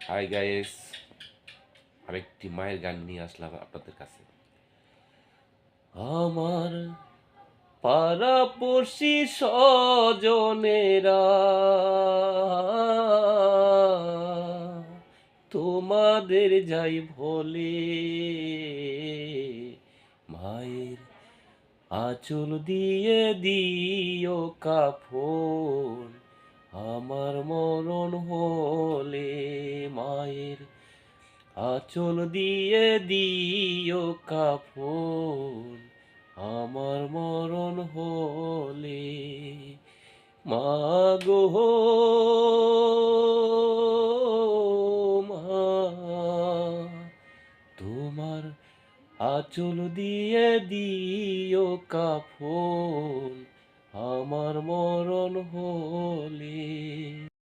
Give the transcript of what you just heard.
Hi guys, আরেকটি মায়ের গান নিয়ে আসলাম আপনাদের কাছে। আমার পাড়াপড়শি স্বজনেরা তোমাদের যাই ভোলে, মায়ের আঁচল দিয়ে দিও কাফন, আমার মরণ হলে। মায়ের আঁচল দিয়ে দিও কাফন, আমার মরণ হলে। মাগো মা, তোমার আঁচল দিয়ে দিও কাফন,